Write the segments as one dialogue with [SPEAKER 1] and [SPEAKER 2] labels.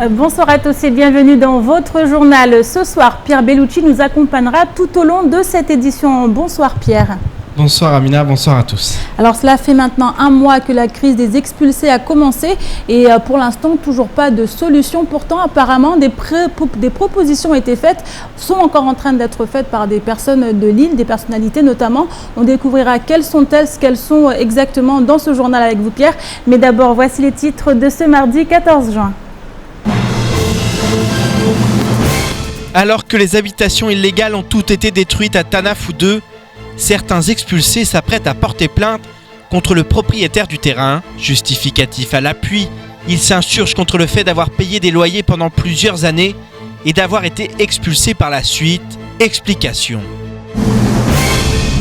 [SPEAKER 1] Bonsoir à tous et bienvenue dans votre journal. Ce soir, Pierre Bellucci nous accompagnera tout au long de cette édition. Bonsoir Pierre.
[SPEAKER 2] Bonsoir Amina, bonsoir à tous.
[SPEAKER 1] Alors cela fait maintenant un mois que la crise des expulsés a commencé et pour l'instant toujours pas de solution. Pourtant apparemment des propositions ont été faites, sont encore en train d'être faites par des personnes de l'île, des personnalités notamment. On découvrira quelles sont-elles, quelles sont exactement dans ce journal avec vous Pierre. Mais d'abord voici les titres de ce mardi 14 juin.
[SPEAKER 2] Alors que les habitations illégales ont toutes été détruites à Tanafou 2, certains expulsés s'apprêtent à porter plainte contre le propriétaire du terrain. Justificatif à l'appui, ils s'insurgent contre le fait d'avoir payé des loyers pendant plusieurs années et d'avoir été expulsés par la suite. Explication.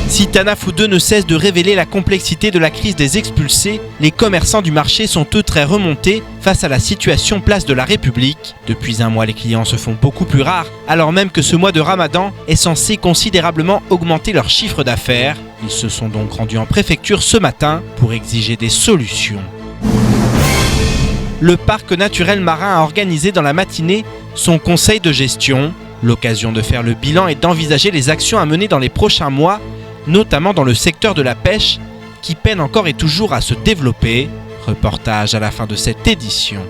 [SPEAKER 2] Si Tanafou 2 ne cesse de révéler la complexité de la crise des expulsés, les commerçants du marché sont eux très remontés face à la situation place de la République. Depuis un mois, les clients se font beaucoup plus rares, alors même que ce mois de Ramadan est censé considérablement augmenter leur chiffre d'affaires. Ils se sont donc rendus en préfecture ce matin pour exiger des solutions. Le parc naturel marin a organisé dans la matinée son conseil de gestion, l'occasion de faire le bilan et d'envisager les actions à mener dans les prochains mois, notamment dans le secteur de la pêche, qui peine encore et toujours à se développer. Reportage à la fin de cette édition.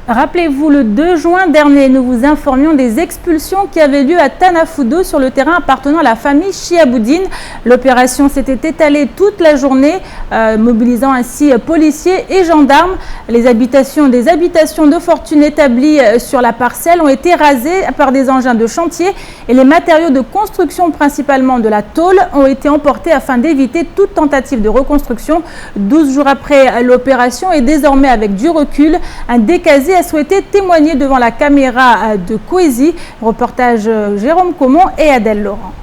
[SPEAKER 1] Rappelez-vous, le 2 juin dernier, nous vous informions des expulsions qui avaient lieu à Tanafou 2 sur le terrain appartenant à la famille Chiaboudine. L'opération s'était étalée toute la journée, mobilisant ainsi policiers et gendarmes. Des habitations de fortune établies sur la parcelle ont été rasées par des engins de chantier et les matériaux de construction, principalement de la tôle, ont été emportés afin d'éviter toute tentative de reconstruction. 12 jours après l'opération et désormais avec du recul, un décasé a souhaité témoigner devant la caméra de Coésie. Reportage Jérôme Comon et Adèle Laurent.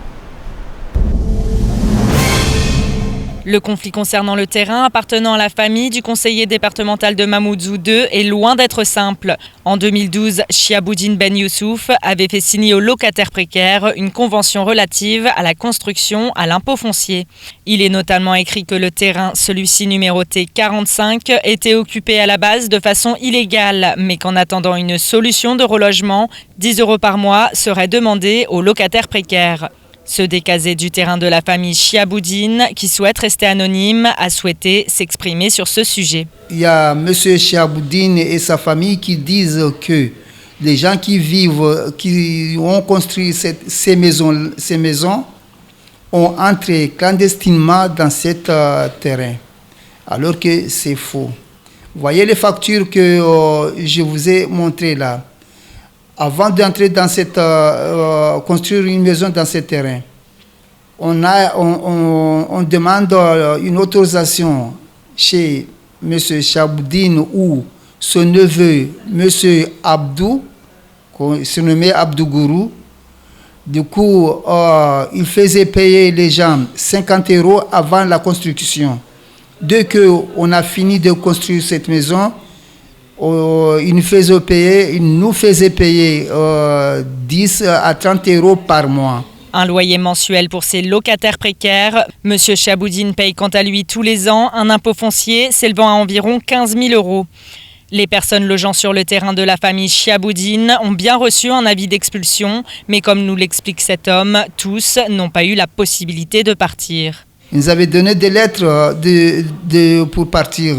[SPEAKER 3] Le conflit concernant le terrain appartenant à la famille du conseiller départemental de Mamoudzou 2 est loin d'être simple. En 2012, Chiaboudine Ben Youssouf avait fait signer aux locataires précaires une convention relative à la construction à l'impôt foncier. Il est notamment écrit que le terrain, celui-ci numéroté 45, était occupé à la base de façon illégale, mais qu'en attendant une solution de relogement, 10 € par mois seraient demandés aux locataires précaires. Ce décasé du terrain de la famille Chiaboudine, qui souhaite rester anonyme, a souhaité s'exprimer sur ce sujet.
[SPEAKER 4] Il y a M. Chiaboudine et sa famille qui disent que les gens qui ont construit ces maisons ont entré clandestinement dans ce terrain, alors que c'est faux. Vous voyez les factures que je vous ai montrées là. Avant d'entrer dans construire une maison dans ce terrain, on demande une autorisation chez M. Chaboudine ou son neveu, M. Abdou, surnommé Abdou Gourou. Du coup, il faisait payer les gens 50 € avant la construction. Dès qu'on a fini de construire cette maison, il nous faisait payer 10 à 30 € par mois.
[SPEAKER 3] Un loyer mensuel pour ses locataires précaires. Monsieur Chaboudine paye quant à lui tous les ans un impôt foncier s'élevant à environ 15 000 €. Les personnes logeant sur le terrain de la famille Chiaboudine ont bien reçu un avis d'expulsion, mais comme nous l'explique cet homme, tous n'ont pas eu la possibilité de partir.
[SPEAKER 4] Ils nous avaient donné des lettres pour partir.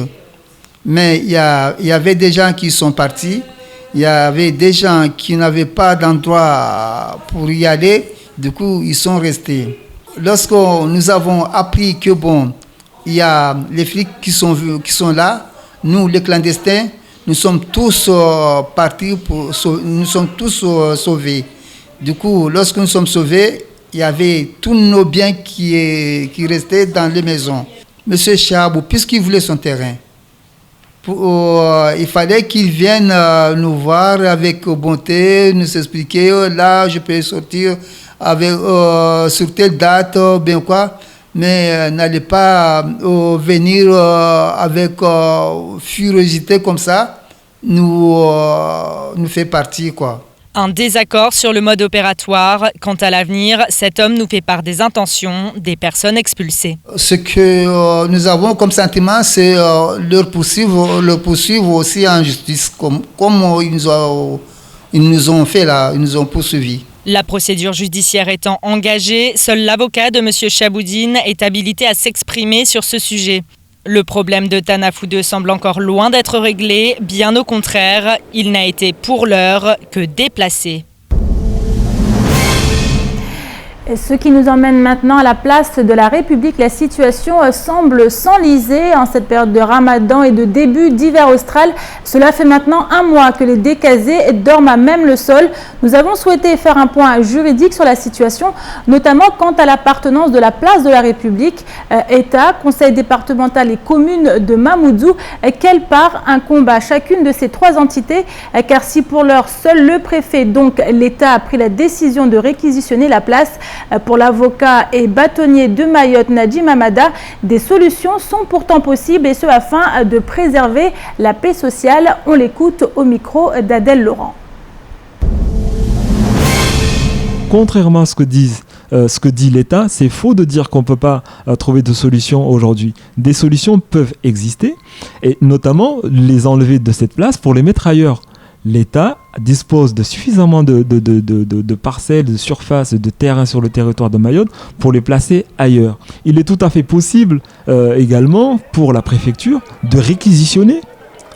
[SPEAKER 4] Mais il y avait des gens qui sont partis, il y avait des gens qui n'avaient pas d'endroit pour y aller, du coup ils sont restés. Lorsque nous avons appris que il y a les flics qui sont là, nous les clandestins, nous sommes tous partis, nous sommes tous sauvés. Du coup, lorsque nous sommes sauvés, il y avait tous nos biens qui restaient dans les maisons. Monsieur Chabou, puisqu'il voulait son terrain, il fallait qu'il vienne nous voir avec bonté, nous expliquer, là je peux sortir sur telle date, bien quoi, mais n'allez pas venir avec furiosité comme ça, nous fait partir quoi.
[SPEAKER 3] Un désaccord sur le mode opératoire. Quant à l'avenir, cet homme nous fait part des intentions des personnes expulsées.
[SPEAKER 4] Ce que nous avons comme sentiment, c'est leur poursuivre aussi en justice, comme ils nous ont fait là, ils nous ont poursuivis.
[SPEAKER 3] La procédure judiciaire étant engagée, seul l'avocat de M. Chihaboudine est habilité à s'exprimer sur ce sujet. Le problème de Tanafoudou semble encore loin d'être réglé, bien au contraire, il n'a été pour l'heure que déplacé.
[SPEAKER 1] Et ce qui nous emmène maintenant à la place de la République. La situation semble s'enliser en cette période de Ramadan et de début d'hiver austral. Cela fait maintenant un mois que les décasés dorment à même le sol. Nous avons souhaité faire un point juridique sur la situation, notamment quant à l'appartenance de la place de la République, État, Conseil départemental et commune de Mamoudzou. Quelle part incombe à chacune de ces trois entités, car si pour l'heure seul le préfet, donc l'État, a pris la décision de réquisitionner la place, pour l'avocat et bâtonnier de Mayotte, Nadjim Amada, des solutions sont pourtant possibles, et ce afin de préserver la paix sociale. On l'écoute au micro d'Adèle Laurent.
[SPEAKER 5] Contrairement à ce que dit l'État, c'est faux de dire qu'on ne peut pas trouver de solutions aujourd'hui. Des solutions peuvent exister, et notamment les enlever de cette place pour les mettre ailleurs. L'État dispose de suffisamment de parcelles, de surfaces, de terrains sur le territoire de Mayotte pour les placer ailleurs. Il est tout à fait possible également pour la préfecture de réquisitionner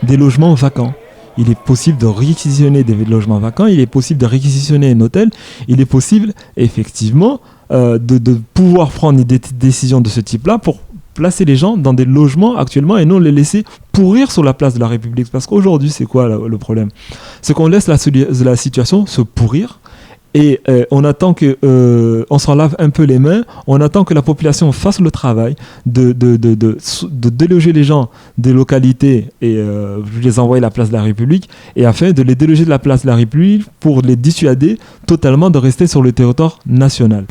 [SPEAKER 5] des logements vacants. Il est possible de réquisitionner des logements vacants, il est possible de réquisitionner un hôtel, il est possible effectivement de pouvoir prendre des décisions de ce type-là pour placer les gens dans des logements actuellement et non les laisser pourrir sur la place de la République. Parce qu'aujourd'hui, c'est quoi le problème? C'est qu'on laisse la situation se pourrir et on attend on s'en lave un peu les mains, on attend que la population fasse le travail de déloger les gens des localités et les envoyer à la place de la République, et afin de les déloger de la place de la République pour les dissuader totalement de rester sur le territoire national.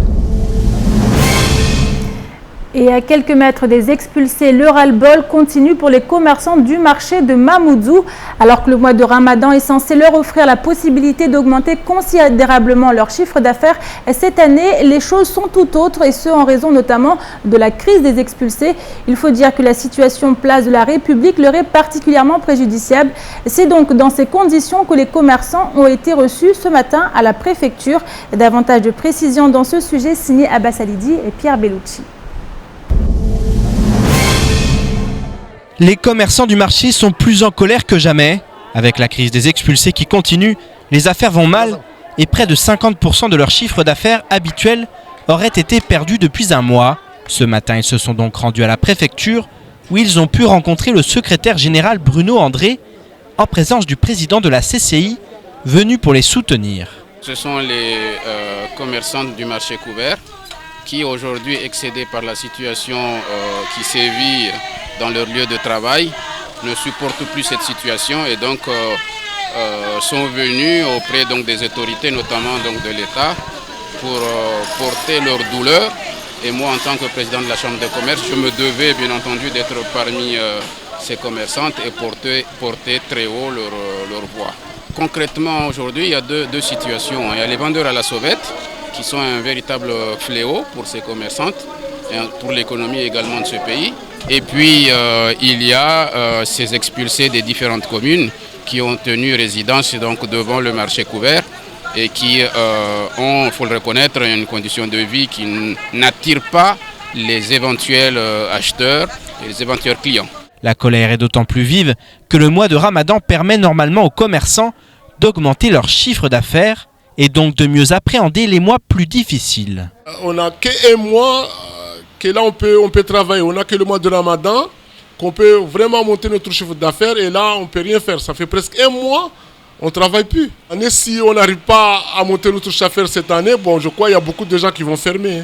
[SPEAKER 1] Et à quelques mètres des expulsés, le ras-le-bol continue pour les commerçants du marché de Mamoudzou. Alors que le mois de Ramadan est censé leur offrir la possibilité d'augmenter considérablement leur chiffre d'affaires, cette année, les choses sont tout autres, et ce en raison notamment de la crise des expulsés. Il faut dire que la situation place de la République leur est particulièrement préjudiciable. C'est donc dans ces conditions que les commerçants ont été reçus ce matin à la préfecture. Davantage de précisions dans ce sujet, signé Abbas Alidi et Pierre Bellucci.
[SPEAKER 2] Les commerçants du marché sont plus en colère que jamais. Avec la crise des expulsés qui continue, les affaires vont mal et près de 50% de leur chiffre d'affaires habituel aurait été perdu depuis un mois. Ce matin, ils se sont donc rendus à la préfecture où ils ont pu rencontrer le secrétaire général Bruno André en présence du président de la CCI venu pour les soutenir.
[SPEAKER 6] Ce sont les commerçants du marché couvert qui aujourd'hui, excédés par la situation qui sévit dans leur lieu de travail, ne supportent plus cette situation et donc sont venus auprès donc, des autorités, notamment donc, de l'État, pour porter leur douleur. Et moi, en tant que président de la Chambre de commerce, je me devais bien entendu d'être parmi ces commerçantes et porter très haut leur voix. Concrètement, aujourd'hui, il y a deux situations. Il y a les vendeurs à la sauvette, qui sont un véritable fléau pour ces commerçantes et pour l'économie également de ce pays. Et puis, il y a ces expulsés des différentes communes qui ont tenu résidence donc, devant le marché couvert et qui ont, il faut le reconnaître, une condition de vie qui n'attire pas les éventuels acheteurs et les éventuels clients.
[SPEAKER 2] La colère est d'autant plus vive que le mois de Ramadan permet normalement aux commerçants d'augmenter leur chiffre d'affaires et donc de mieux appréhender les mois plus difficiles.
[SPEAKER 7] On n'a qu'un mois que là on peut travailler, on n'a que le mois de Ramadan qu'on peut vraiment monter notre chiffre d'affaires et là on ne peut rien faire. Ça fait presque un mois, on ne travaille plus. Et si on n'arrive pas à monter notre chiffre d'affaires cette année, bon, je crois qu'il y a beaucoup de gens qui vont fermer.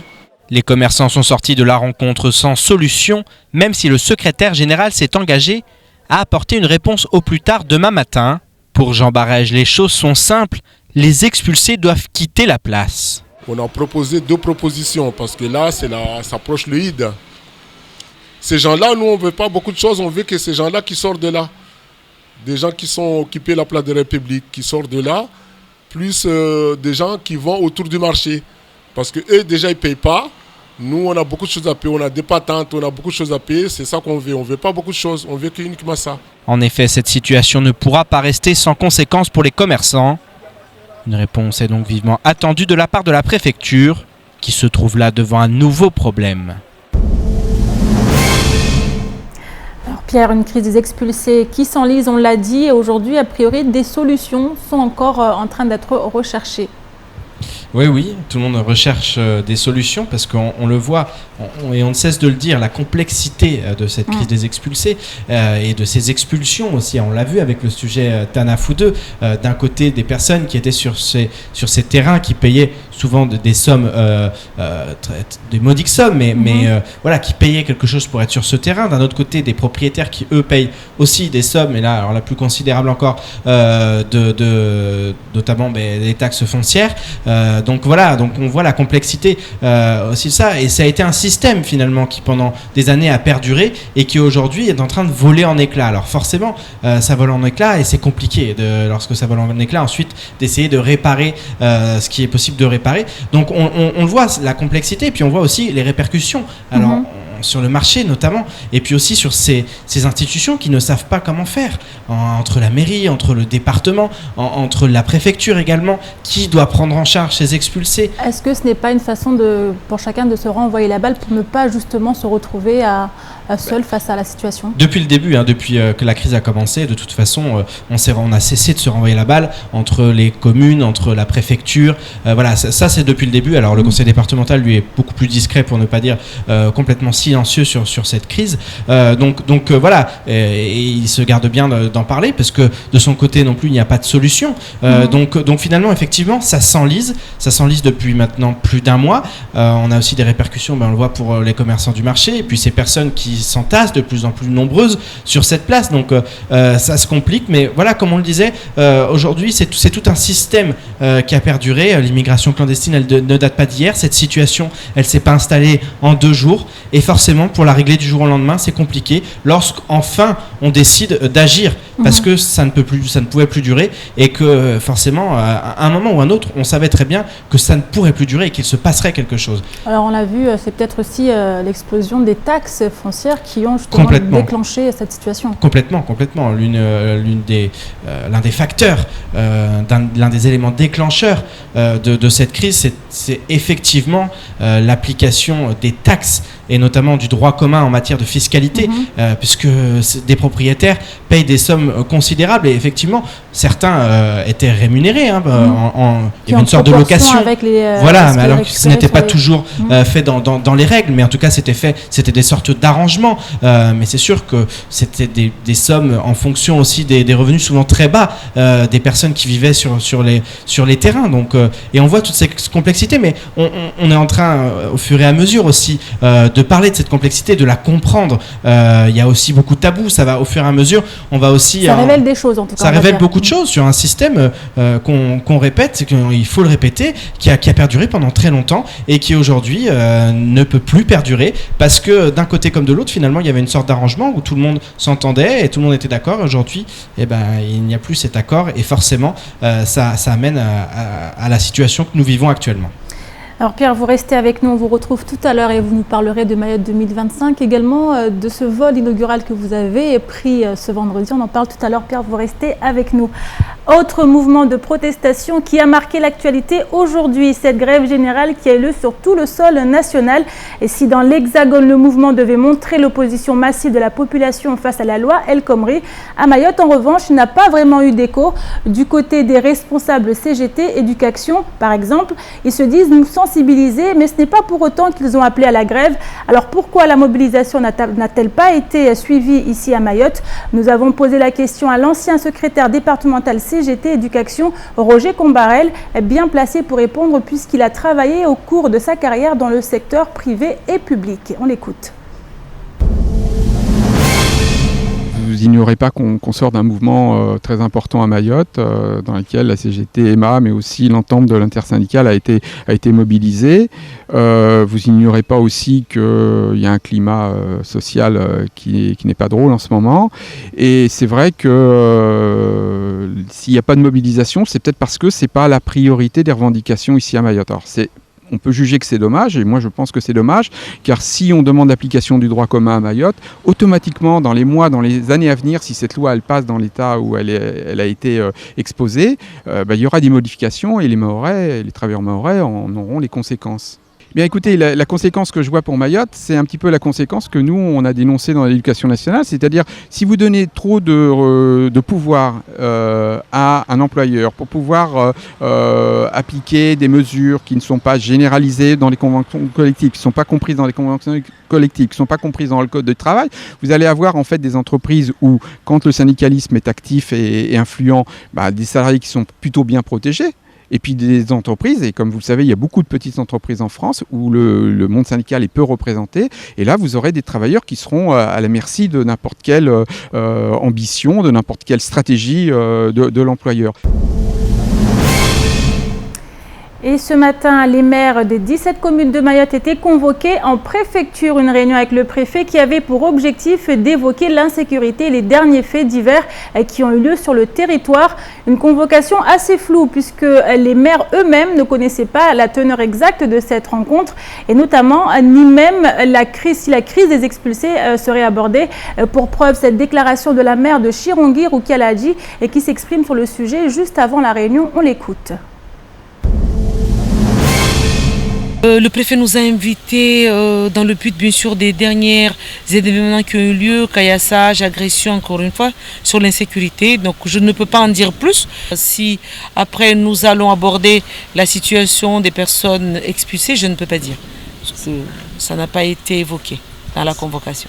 [SPEAKER 2] Les commerçants sont sortis de la rencontre sans solution, même si le secrétaire général s'est engagé à apporter une réponse au plus tard demain matin. Pour Jean Barège, les choses sont simples, les expulsés doivent quitter la place.
[SPEAKER 7] On a proposé 2 propositions parce que là, ça approche le Eid. Ces gens-là, nous, on ne veut pas beaucoup de choses, on veut que ces gens-là qui sortent de là. Des gens qui sont occupés la place de la République, qui sortent de là, plus des gens qui vont autour du marché. Parce qu'eux, déjà, ils ne payent pas. Nous, on a beaucoup de choses à payer. On a des patentes, on a beaucoup de choses à payer. C'est ça qu'on veut. On ne veut pas beaucoup de choses. On veut uniquement ça.
[SPEAKER 2] En effet, cette situation ne pourra pas rester sans conséquences pour les commerçants. Une réponse est donc vivement attendue de la part de la préfecture, qui se trouve là devant un nouveau problème.
[SPEAKER 1] Alors Pierre, une crise des expulsés qui s'enlise, on l'a dit, et aujourd'hui, a priori, des solutions sont encore en train d'être recherchées.
[SPEAKER 2] Oui, tout le monde recherche des solutions parce qu'on le voit et on ne cesse de le dire, la complexité de cette crise des expulsés et de ces expulsions aussi. On l'a vu avec le sujet Tanafou 2, d'un côté des personnes qui étaient sur ces terrains qui payaient souvent des sommes, des modiques sommes, mais voilà, qui payaient quelque chose pour être sur ce terrain. D'un autre côté, des propriétaires qui eux payent aussi des sommes, et là, alors la plus considérable encore, notamment les taxes foncières. Donc voilà, donc on voit la complexité aussi de ça, et ça a été un système finalement qui pendant des années a perduré et qui aujourd'hui est en train de voler en éclats. Alors forcément, ça vole en éclats et c'est compliqué lorsque ça vole en éclats ensuite d'essayer de réparer ce qui est possible de réparer. Donc on le voit, la complexité, et puis on voit aussi les répercussions. Alors sur le marché notamment, et puis aussi sur ces institutions qui ne savent pas comment faire, entre la mairie, entre le département, entre la préfecture également, qui doit prendre en charge ces expulsés.
[SPEAKER 1] Est-ce que ce n'est pas une façon pour chacun de se renvoyer la balle pour ne pas justement se retrouver seul face à la situation? Depuis
[SPEAKER 2] le début, depuis que la crise a commencé, de toute façon, on a cessé de se renvoyer la balle entre les communes, entre la préfecture. Voilà, ça c'est depuis le début. Alors le conseil départemental, lui, est beaucoup plus discret, pour ne pas dire complètement silencieux sur cette crise. Donc voilà, et il se garde bien d'en parler parce que de son côté non plus, il n'y a pas de solution. Donc finalement, effectivement, ça s'enlise depuis maintenant plus d'un mois. On a aussi des répercussions, on le voit pour les commerçants du marché, et puis ces personnes qui s'entassent de plus en plus nombreuses sur cette place. Donc ça se complique, mais voilà, comme on le disait, aujourd'hui, c'est tout un système qui a perduré. L'immigration clandestine, elle ne date pas d'hier. Cette situation, elle s'est pas installée en 2 jours, et forcément, pour la régler du jour au lendemain, c'est compliqué lorsqu'enfin on décide d'agir, parce que ça ne pouvait plus durer, et que forcément, à un moment ou un autre, on savait très bien que ça ne pourrait plus durer et qu'il se passerait quelque chose.
[SPEAKER 1] Alors on l'a vu, c'est peut-être aussi l'explosion des taxes foncières qui ont justement déclenché cette situation.
[SPEAKER 2] Complètement. L'un des facteurs, l'un des éléments déclencheurs de cette crise, c'est effectivement l'application des taxes, et notamment du droit commun en matière de fiscalité, puisque des propriétaires payent des sommes considérables, et effectivement certains étaient rémunérés, il y avait une sorte de location, voilà, mais alors que ce n'était pas toujours fait dans les règles, mais en tout cas c'était des sortes d'arrangements, mais c'est sûr que c'était des sommes en fonction aussi des revenus souvent très bas des personnes qui vivaient sur les terrains. Donc et on voit toutes ces complexités, mais on est en train au fur et à mesure aussi de parler de cette complexité, de la comprendre. Il y a aussi beaucoup de tabous, ça va au fur et à mesure, on va aussi...
[SPEAKER 1] Ça révèle des choses en tout cas.
[SPEAKER 2] Ça révèle beaucoup de choses sur un système qu'on répète, c'est qu'il faut le répéter, qui a perduré pendant très longtemps, et qui aujourd'hui ne peut plus perdurer, parce que d'un côté comme de l'autre, finalement, il y avait une sorte d'arrangement où tout le monde s'entendait et tout le monde était d'accord. Aujourd'hui, il n'y a plus cet accord, et forcément, ça amène à la situation que nous vivons actuellement.
[SPEAKER 1] Alors Pierre, vous restez avec nous, on vous retrouve tout à l'heure et vous nous parlerez de Mayotte 2025, également de ce vol inaugural que vous avez pris ce vendredi. On en parle tout à l'heure. Pierre, vous restez avec nous. Autre mouvement de protestation qui a marqué l'actualité aujourd'hui, cette grève générale qui a eu lieu sur tout le sol national. Et si dans l'Hexagone, le mouvement devait montrer l'opposition massive de la population face à la loi El Khomri, à Mayotte, en revanche, il n'a pas vraiment eu d'écho. Du côté des responsables CGT, Éducation, par exemple, ils se disent nous sensibiliser, mais ce n'est pas pour autant qu'ils ont appelé à la grève. Alors pourquoi la mobilisation n'a-t-elle pas été suivie ici à Mayotte? Nous avons posé la question à l'ancien secrétaire départemental CGT Éducation, Roger Combarel, bien placé pour répondre puisqu'il a travaillé au cours de sa carrière dans le secteur privé et public. On l'écoute.
[SPEAKER 8] vous ignorez pas qu'on sort d'un mouvement très important à Mayotte, dans lequel la CGT, EMA, mais aussi l'entente de l'intersyndicale a été mobilisée. Vous ignorez pas aussi qu'il y a un climat social qui n'est pas drôle en ce moment. Et c'est vrai que s'il n'y a pas de mobilisation, c'est peut-être parce que c'est pas la priorité des revendications ici à Mayotte. Alors on peut juger que c'est dommage, et moi je pense que c'est dommage, car si on demande l'application du droit commun à Mayotte, automatiquement dans les mois, dans les années à venir, si cette loi elle passe dans l'état où elle a été exposée, il y aura des modifications et les travailleurs mahorais en auront les conséquences. Bien écoutez, la conséquence que je vois pour Mayotte, c'est un petit peu la conséquence que nous, on a dénoncée dans l'éducation nationale, c'est-à-dire si vous donnez trop de pouvoir à un employeur pour pouvoir appliquer des mesures qui ne sont pas généralisées dans les conventions collectives, qui ne sont pas comprises dans les conventions collectives, qui ne sont pas comprises dans le code de travail, vous allez avoir en fait des entreprises où, quand le syndicalisme est actif et influent, des salariés qui sont plutôt bien protégés. Et puis des entreprises, et comme vous le savez, il y a beaucoup de petites entreprises en France où le monde syndical est peu représenté. Et là, vous aurez des travailleurs qui seront à la merci de n'importe quelle ambition, de n'importe quelle stratégie de l'employeur.
[SPEAKER 1] Et ce matin, les maires des 17 communes de Mayotte étaient convoqués en préfecture. Une réunion avec le préfet qui avait pour objectif d'évoquer l'insécurité et les derniers faits divers qui ont eu lieu sur le territoire. Une convocation assez floue puisque les maires eux-mêmes ne connaissaient pas la teneur exacte de cette rencontre et notamment ni même si la crise des expulsés serait abordée. Pour preuve, cette déclaration de la maire de Chirongui, Rukia Ladji, et qui s'exprime sur le sujet juste avant la réunion. On l'écoute.
[SPEAKER 9] Le préfet nous a invités dans le but bien sûr des derniers événements qui ont eu lieu, caillassage, agression encore une fois, sur l'insécurité. Donc je ne peux pas en dire plus. Si après nous allons aborder la situation des personnes expulsées, je ne peux pas dire. Ça n'a pas été évoqué dans la convocation.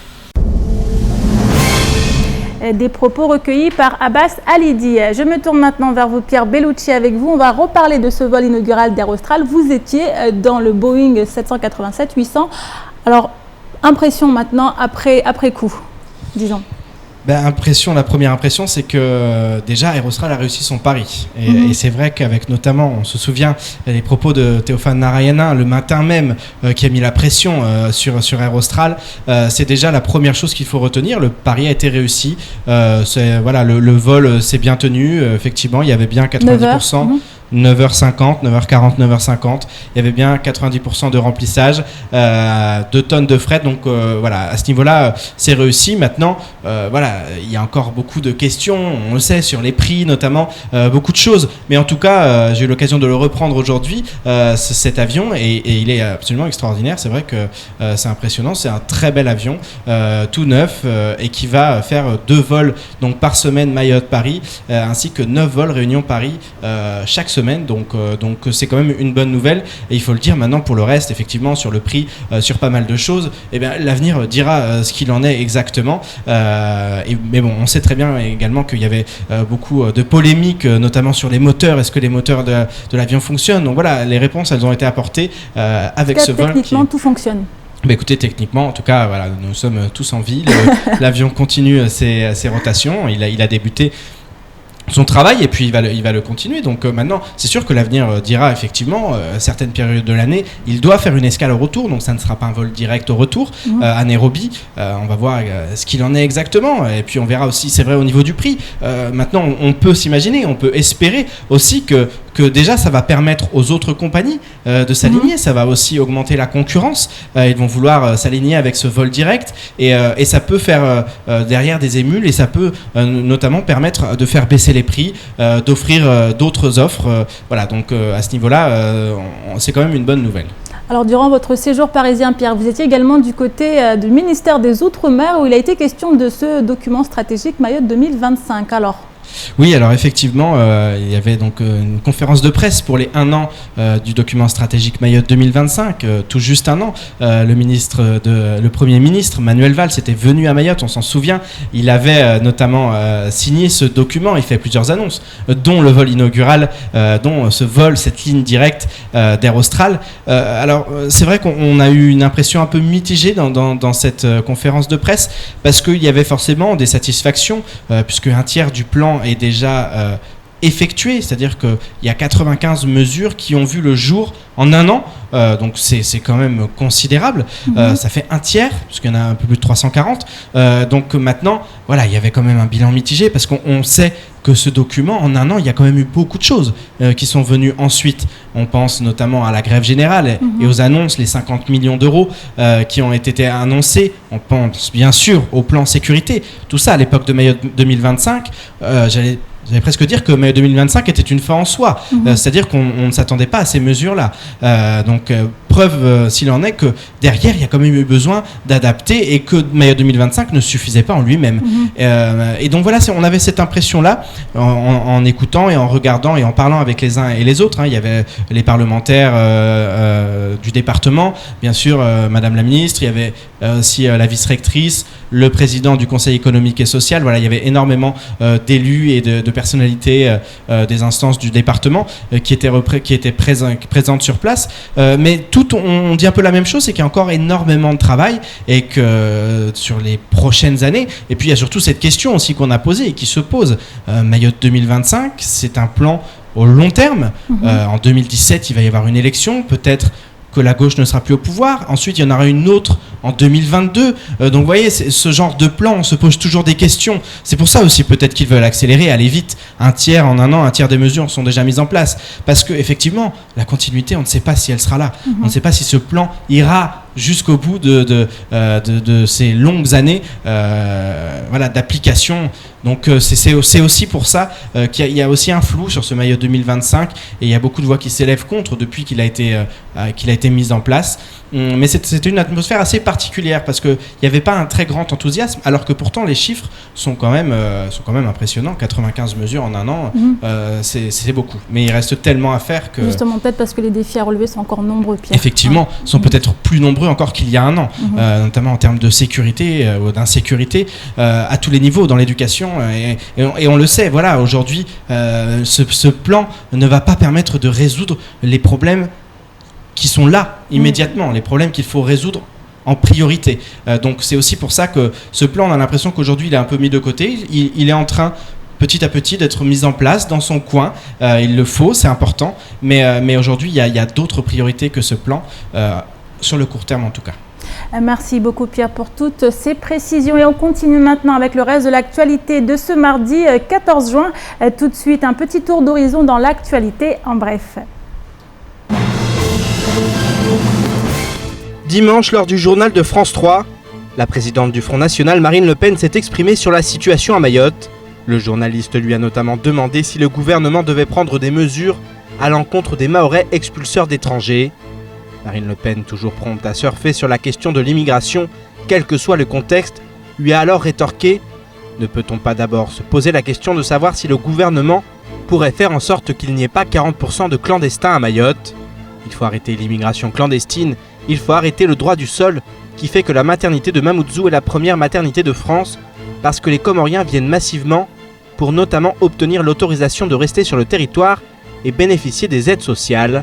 [SPEAKER 1] Des propos recueillis par Abbas Alidi. Je me tourne maintenant vers vous, Pierre Bellucci, avec vous. On va reparler de ce vol inaugural d'Air Austral. Vous étiez dans le Boeing 787-800. Alors, impression maintenant, après coup, disons.
[SPEAKER 2] La première impression, c'est que déjà Air Austral a réussi son pari. Et c'est vrai qu'avec notamment, on se souvient des propos de Théophane Narayana le matin même, qui a mis la pression sur Air Austral. C'est déjà la première chose qu'il faut retenir. Le pari a été réussi. Le vol s'est bien tenu. Effectivement, il y avait bien 90%. 9h50, 9h40, 9h50. Il y avait bien 90% de remplissage, 2 tonnes de fret. Donc à ce niveau-là, c'est réussi. Maintenant, il y a encore beaucoup de questions, on le sait, sur les prix notamment, beaucoup de choses. Mais en tout cas, j'ai eu l'occasion de le reprendre aujourd'hui, cet avion, et il est absolument extraordinaire. C'est vrai que c'est impressionnant. C'est un très bel avion, tout neuf, et qui va faire 2 vols donc, par semaine Mayotte-Paris, ainsi que 9 vols Réunion-Paris chaque semaine, donc c'est quand même une bonne nouvelle. Et il faut le dire maintenant pour le reste, effectivement, sur le prix, sur pas mal de choses, l'avenir dira ce qu'il en est exactement. Mais bon, on sait très bien également qu'il y avait beaucoup de polémiques, notamment sur les moteurs. Est-ce que les moteurs de l'avion fonctionnent? Donc voilà, les réponses, elles ont été apportées avec ce vol.
[SPEAKER 1] Techniquement, tout fonctionne.
[SPEAKER 2] Écoutez, techniquement, en tout cas, nous sommes tous en vie. L'avion continue ses rotations. Il a débuté son travail et puis il va le continuer. Donc maintenant, c'est sûr que l'avenir dira effectivement, certaines périodes de l'année, il doit faire une escale au retour, donc ça ne sera pas un vol direct au retour à Nairobi. On va voir ce qu'il en est exactement, et puis on verra aussi, c'est vrai, au niveau du prix. Maintenant, on peut s'imaginer, on peut espérer aussi que déjà ça va permettre aux autres compagnies de s'aligner, ça va aussi augmenter la concurrence, ils vont vouloir s'aligner avec ce vol direct, et ça peut faire derrière des émules, et ça peut notamment permettre de faire baisser les prix, d'offrir d'autres offres. Donc à ce niveau-là, c'est quand même une bonne nouvelle.
[SPEAKER 1] Alors, durant votre séjour parisien, Pierre, vous étiez également du côté du ministère des Outre-mer où il a été question de ce document stratégique Mayotte 2025. Alors,
[SPEAKER 2] Oui, alors effectivement, il y avait donc une conférence de presse pour les 1 an du document stratégique Mayotte 2025, tout juste 1 an. Le Premier ministre, Manuel Valls, était venu à Mayotte, on s'en souvient. Il avait notamment signé ce document, il fait plusieurs annonces, dont le vol inaugural, dont ce vol, cette ligne directe d'Air Austral. Alors, c'est vrai qu'on a eu une impression un peu mitigée dans cette conférence de presse, parce qu'il y avait forcément des satisfactions, puisque un tiers du plan est déjà effectué, c'est-à-dire qu'il y a 95 mesures qui ont vu le jour en 1 an, donc c'est quand même considérable. Ça fait un tiers, puisqu'il y en a un peu plus de 340. Donc maintenant, voilà, il y avait quand même un bilan mitigé, parce qu'on sait que ce document, en 1 an, il y a quand même eu beaucoup de choses qui sont venues ensuite. On pense notamment à la grève générale et aux annonces, les 50 millions d'euros qui ont été annoncés. On pense bien sûr au plan sécurité. Tout ça, à l'époque de Mayotte 2025, j'allais presque dire que Mayotte 2025 était une fin en soi. C'est-à-dire qu'on ne s'attendait pas à ces mesures-là. Preuve, s'il en est, que derrière, il y a quand même eu besoin d'adapter et que Mayotte 2025 ne suffisait pas en lui-même. Et donc voilà, on avait cette impression-là en écoutant et en regardant et en parlant avec les uns et les autres. Il y avait les parlementaires du département, bien sûr, Madame la ministre, il y avait aussi la vice-rectrice, le président du Conseil économique et social. Voilà, il y avait énormément d'élus et de personnalités des instances du département qui étaient présentes sur place. Mais on dit un peu la même chose, c'est qu'il y a encore énormément de travail et que sur les prochaines années, et puis il y a surtout cette question aussi qu'on a posée et qui se pose. Mayotte 2025, c'est un plan au long terme. En 2017, il va y avoir une élection, peut-être que la gauche ne sera plus au pouvoir. Ensuite, il y en aura une autre en 2022. Donc, vous voyez, ce genre de plan, on se pose toujours des questions. C'est pour ça aussi, peut-être qu'ils veulent accélérer, aller vite. Un tiers en 1 an, un tiers des mesures sont déjà mises en place. Parce que, effectivement, la continuité, on ne sait pas si elle sera là. On ne sait pas si ce plan ira jusqu'au bout de ces longues années d'application. Donc c'est aussi pour ça qu'il y a aussi un flou sur ce Mayotte 2025 et il y a beaucoup de voix qui s'élèvent contre depuis qu'il a été mis en place. Mais c'était une atmosphère assez particulière parce qu'il n'y avait pas un très grand enthousiasme, alors que pourtant les chiffres sont quand même impressionnants. 95 mesures en 1 an, c'est beaucoup. Mais il reste tellement à faire que...
[SPEAKER 1] Justement, peut-être parce que les défis à relever sont encore nombreux, Pierre.
[SPEAKER 2] Effectivement, sont peut-être plus nombreux encore qu'il y a 1 an, notamment en termes de sécurité ou d'insécurité à tous les niveaux dans l'éducation. Et on le sait, voilà, aujourd'hui, ce plan ne va pas permettre de résoudre les problèmes qui sont là immédiatement, les problèmes qu'il faut résoudre en priorité. Donc c'est aussi pour ça que ce plan, on a l'impression qu'aujourd'hui il est un peu mis de côté, il est en train petit à petit d'être mis en place dans son coin. Il le faut, c'est important, mais aujourd'hui il y a d'autres priorités que ce plan, sur le court terme en tout cas.
[SPEAKER 1] Merci beaucoup Pierre pour toutes ces précisions et on continue maintenant avec le reste de l'actualité de ce mardi 14 juin. Tout de suite un petit tour d'horizon dans l'actualité en bref.
[SPEAKER 2] Dimanche, lors du journal de France 3, la présidente du Front National, Marine Le Pen, s'est exprimée sur la situation à Mayotte. Le journaliste lui a notamment demandé si le gouvernement devait prendre des mesures à l'encontre des Mahorais expulseurs d'étrangers. Marine Le Pen, toujours prompte à surfer sur la question de l'immigration, quel que soit le contexte, lui a alors rétorqué « Ne peut-on pas d'abord se poser la question de savoir si le gouvernement pourrait faire en sorte qu'il n'y ait pas 40% de clandestins à Mayotte ? Il faut arrêter l'immigration clandestine, il faut arrêter le droit du sol qui fait que la maternité de Mamoudzou est la première maternité de France parce que les Comoriens viennent massivement pour notamment obtenir l'autorisation de rester sur le territoire et bénéficier des aides sociales.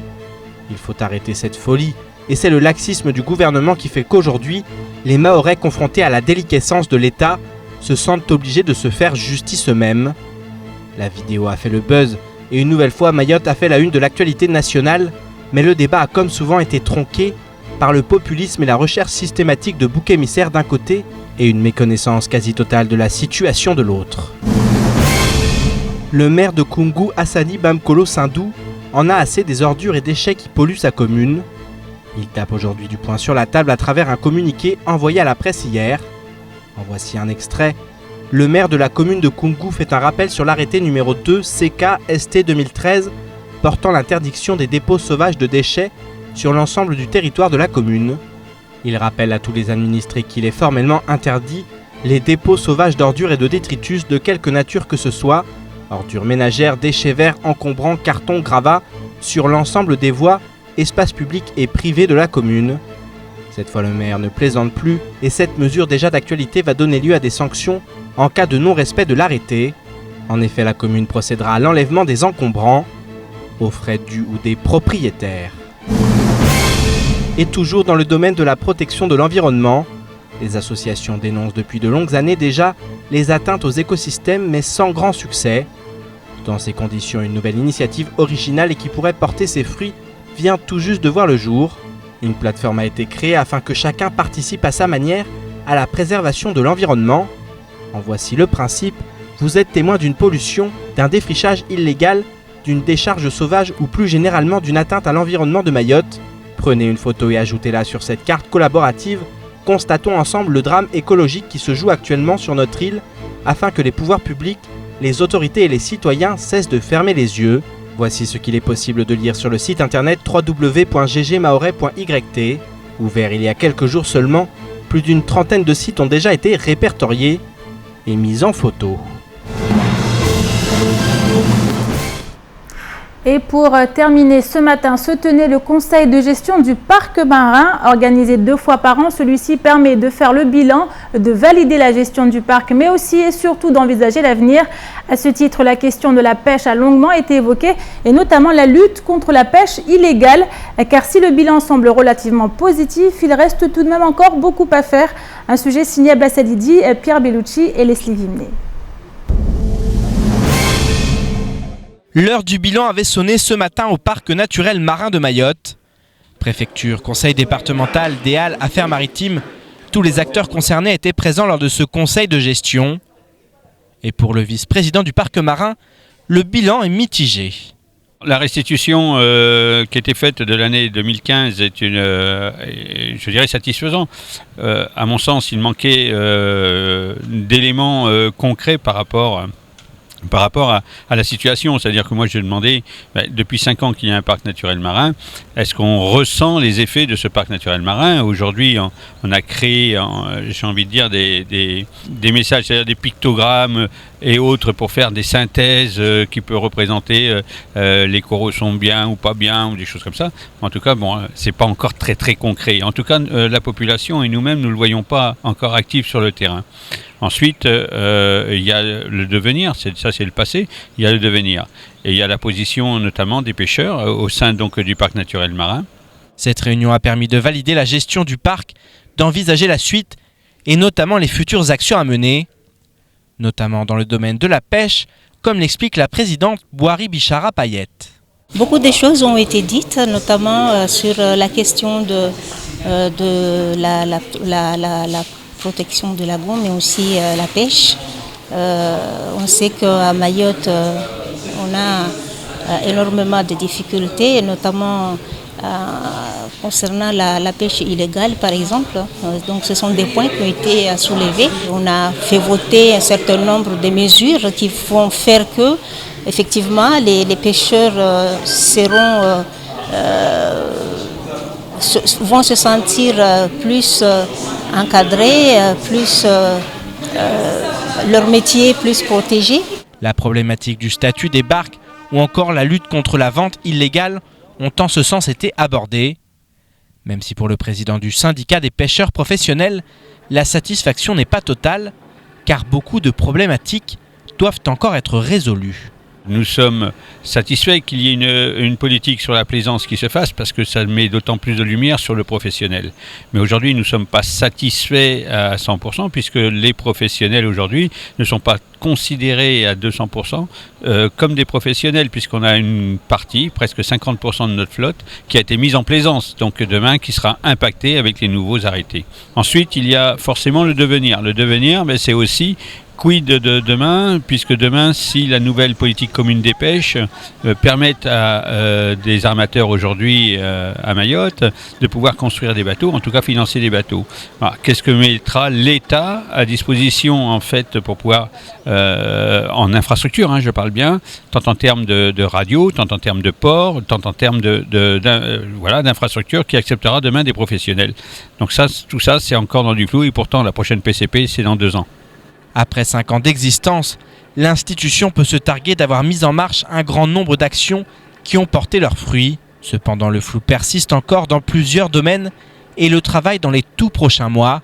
[SPEAKER 2] Il faut arrêter cette folie et c'est le laxisme du gouvernement qui fait qu'aujourd'hui, les Mahorais confrontés à la déliquescence de l'État se sentent obligés de se faire justice eux-mêmes. La vidéo a fait le buzz et une nouvelle fois Mayotte a fait la une de l'actualité nationale, mais le débat a comme souvent été tronqué par le populisme et la recherche systématique de boucs émissaires d'un côté et une méconnaissance quasi totale de la situation de l'autre. Le maire de Koungou, Hassani Bamkolo Sindou, en a assez des ordures et déchets qui polluent sa commune. Il tape aujourd'hui du poing sur la table à travers un communiqué envoyé à la presse hier. En voici un extrait. Le maire de la commune de Koungou fait un rappel sur l'arrêté numéro 2 CK-ST 2013 portant l'interdiction des dépôts sauvages de déchets sur l'ensemble du territoire de la commune. Il rappelle à tous les administrés qu'il est formellement interdit les dépôts sauvages d'ordures et de détritus de quelque nature que ce soit Ordures ménagères, déchets verts, encombrants, cartons, gravats sur l'ensemble des voies, espaces publics et privés de la commune. Cette fois, le maire ne plaisante plus et cette mesure déjà d'actualité va donner lieu à des sanctions en cas de non-respect de l'arrêté. En effet, la commune procédera à l'enlèvement des encombrants aux frais dus ou des propriétaires. Et toujours dans le domaine de la protection de l'environnement, les associations dénoncent depuis de longues années déjà les atteintes aux écosystèmes, mais sans grand succès. Dans ces conditions, une nouvelle initiative originale et qui pourrait porter ses fruits vient tout juste de voir le jour. Une plateforme a été créée afin que chacun participe à sa manière à la préservation de l'environnement. En voici le principe: vous êtes témoin d'une pollution, d'un défrichage illégal, d'une décharge sauvage ou plus généralement d'une atteinte à l'environnement de Mayotte. Prenez une photo et ajoutez-la sur cette carte collaborative. Constatons ensemble le drame écologique qui se joue actuellement sur notre île afin que les pouvoirs publics, les autorités et les citoyens cessent de fermer les yeux. Voici ce qu'il est possible de lire sur le site internet www.ggmahorais.yt. Ouvert il y a quelques jours seulement, plus d'une trentaine de sites ont déjà été répertoriés et mis en photo.
[SPEAKER 1] Et pour terminer, ce matin se tenait le conseil de gestion du parc marin. Organisé 2 fois par an, celui-ci permet de faire le bilan, de valider la gestion du parc, mais aussi et surtout d'envisager l'avenir. À ce titre, la question de la pêche a longuement été évoquée et notamment la lutte contre la pêche illégale. Car si le bilan semble relativement positif, il reste tout de même encore beaucoup à faire. Un sujet signé Abassadidi, Pierre Bellucci et Leslie Vimné.
[SPEAKER 2] L'heure du bilan avait sonné ce matin au parc naturel marin de Mayotte. Préfecture, conseil départemental, DEAL, affaires maritimes, tous les acteurs concernés étaient présents lors de ce conseil de gestion. Et pour le vice-président du parc marin, le bilan est mitigé.
[SPEAKER 10] La restitution qui était faite de l'année 2015 est je dirais satisfaisant. À mon sens, il manquait d'éléments concrets par rapport à la situation. C'est-à-dire que moi je demandais, depuis 5 ans qu'il y a un parc naturel marin, est-ce qu'on ressent les effets de ce parc naturel marin? Aujourd'hui on a créé, j'ai envie de dire, des messages, c'est-à-dire des pictogrammes et autres pour faire des synthèses qui peuvent représenter les coraux sont bien ou pas bien ou des choses comme ça. En tout cas, bon, c'est pas encore très très concret. En tout cas, la population et nous-mêmes, nous le voyons pas encore actifs sur le terrain. Ensuite, il y a le devenir, ça c'est le passé, il y a le devenir. Et il y a la position notamment des pêcheurs au sein donc du parc naturel marin.
[SPEAKER 2] Cette réunion a permis de valider la gestion du parc, d'envisager la suite et notamment les futures actions à mener, notamment dans le domaine de la pêche, comme l'explique la présidente Boari Bichara Payette.
[SPEAKER 11] Beaucoup de choses ont été dites, notamment sur la question de la protection de lagon, mais aussi la pêche. On sait qu'à Mayotte, on a énormément de difficultés, notamment concernant la pêche illégale, par exemple. Donc ce sont des points qui ont été soulevés. On a fait voter un certain nombre de mesures qui vont faire que, effectivement, les pêcheurs vont se sentir plus encadrés, plus leur métier plus protégé.
[SPEAKER 2] La problématique du statut des barques ou encore la lutte contre la vente illégale ont en ce sens été abordées. Même si pour le président du syndicat des pêcheurs professionnels, la satisfaction n'est pas totale, car beaucoup de problématiques doivent encore être résolues.
[SPEAKER 10] Nous sommes satisfaits qu'il y ait une politique sur la plaisance qui se fasse parce que ça met d'autant plus de lumière sur le professionnel. Mais aujourd'hui, nous ne sommes pas satisfaits à 100% puisque les professionnels aujourd'hui ne sont pas considérés à 200% comme des professionnels puisqu'on a une partie, presque 50% de notre flotte, qui a été mise en plaisance, donc demain qui sera impactée avec les nouveaux arrêtés. Ensuite, il y a forcément le devenir. Le devenir, c'est aussi quid de demain, puisque demain, si la nouvelle politique commune des pêches permet à des armateurs aujourd'hui à Mayotte de pouvoir construire des bateaux, en tout cas financer des bateaux. Alors, qu'est-ce que mettra l'État à disposition en fait pour pouvoir, en infrastructure, je parle bien, tant en termes de radio, tant en termes de port, tant en termes d'infrastructure qui acceptera demain des professionnels. Donc ça, tout ça, c'est encore dans du flou et pourtant la prochaine PCP, c'est dans 2 ans.
[SPEAKER 2] Après 5 ans d'existence, l'institution peut se targuer d'avoir mis en marche un grand nombre d'actions qui ont porté leurs fruits. Cependant, le flou persiste encore dans plusieurs domaines et le travail dans les tout prochains mois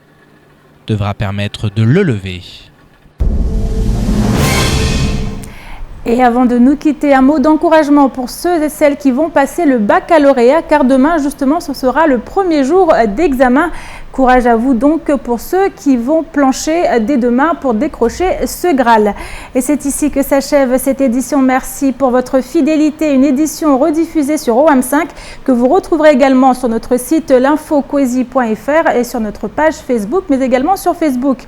[SPEAKER 2] devra permettre de le lever.
[SPEAKER 1] Et avant de nous quitter, un mot d'encouragement pour ceux et celles qui vont passer le baccalauréat, car demain, justement, ce sera le premier jour d'examen. Courage à vous donc pour ceux qui vont plancher dès demain pour décrocher ce Graal. Et c'est ici que s'achève cette édition. Merci pour votre fidélité. Une édition rediffusée sur OM5 que vous retrouverez également sur notre site l'infocoesi.fr et sur notre page Facebook, mais également sur Facebook,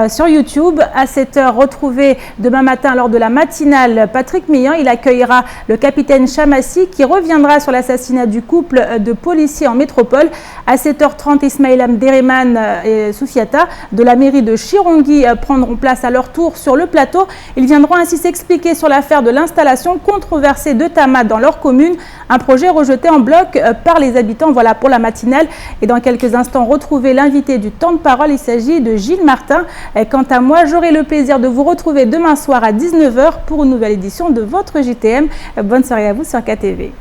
[SPEAKER 1] sur YouTube. À 7h, retrouvez demain matin lors de la matinale Patrick Meillan. Il accueillera le capitaine Chamassi qui reviendra sur l'assassinat du couple de policiers en métropole. À 7h30, Ismaël Abderrahmane et Soufiata de la mairie de Chirongui prendront place à leur tour sur le plateau. Ils viendront ainsi s'expliquer sur l'affaire de l'installation controversée de Tama dans leur commune, un projet rejeté en bloc par les habitants. Voilà pour la matinale. Et dans quelques instants, retrouvez l'invité du temps de parole. Il s'agit de Gilles Martin. Et quant à moi, j'aurai le plaisir de vous retrouver demain soir à 19h pour une nouvelle édition de votre JTM. Bonne soirée à vous sur KTV.